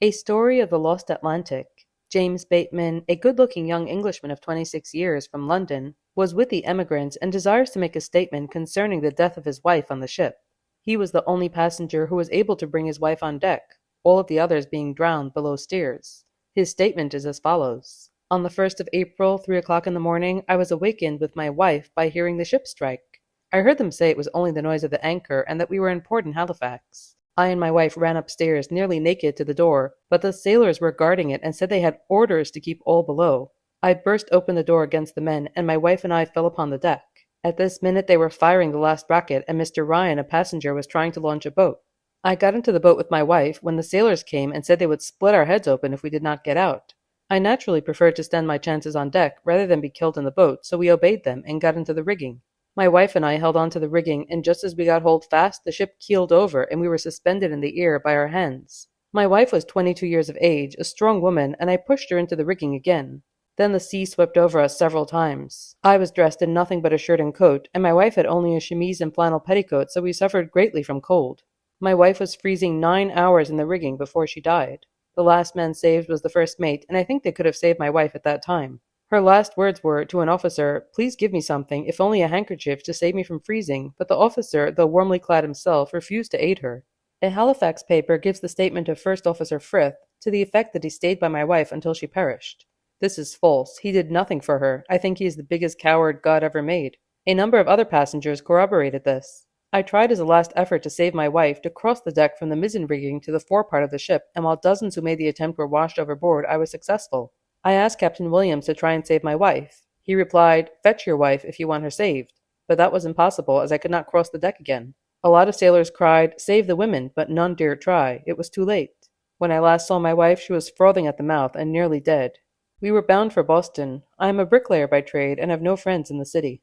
A Story of the Lost Atlantic. James Bateman, a good-looking young Englishman of 26 years from London, was with the emigrants and desires to make a statement concerning the death of his wife on the ship. He was the only passenger who was able to bring his wife on deck, all of the others being drowned below steers. His statement is as follows. On the 1st of April, 3 o'clock in the morning, I was awakened with my wife by hearing the ship strike. I heard them say it was only the noise of the anchor and that we were in port in Halifax. I and my wife ran upstairs nearly naked to the door, but the sailors were guarding it and said they had orders to keep all below. I burst open the door against the men, and my wife and I fell upon the deck. At this minute they were firing the last rocket, and Mr. Ryan, a passenger, was trying to launch a boat. I got into the boat with my wife when the sailors came and said they would split our heads open if we did not get out. I naturally preferred to stand my chances on deck rather than be killed in the boat, so we obeyed them and got into the rigging. My wife and I held on to the rigging, and just as we got hold fast, the ship keeled over, and we were suspended in the air by our hands. My wife was 22 years of age, a strong woman, and I pushed her into the rigging again. Then the sea swept over us several times. I was dressed in nothing but a shirt and coat, and my wife had only a chemise and flannel petticoat, so we suffered greatly from cold. My wife was freezing 9 hours in the rigging before she died. The last man saved was the first mate, and I think they could have saved my wife at that time. Her last words were, to an officer, "Please give me something, if only a handkerchief, to save me from freezing," but the officer, though warmly clad himself, refused to aid her. A Halifax paper gives the statement of First Officer Frith, to the effect that he stayed by my wife until she perished. This is false. He did nothing for her. I think he is the biggest coward God ever made. A number of other passengers corroborated this. I tried as a last effort to save my wife to cross the deck from the mizzen rigging to the forepart of the ship, and while dozens who made the attempt were washed overboard, I was successful. I asked Captain Williams to try and save my wife. He replied, "Fetch your wife if you want her saved." But that was impossible, as I could not cross the deck again. A lot of sailors cried, "Save the women," but none dared try. It was too late. When I last saw my wife, she was frothing at the mouth and nearly dead. We were bound for Boston. I am a bricklayer by trade and have no friends in the city.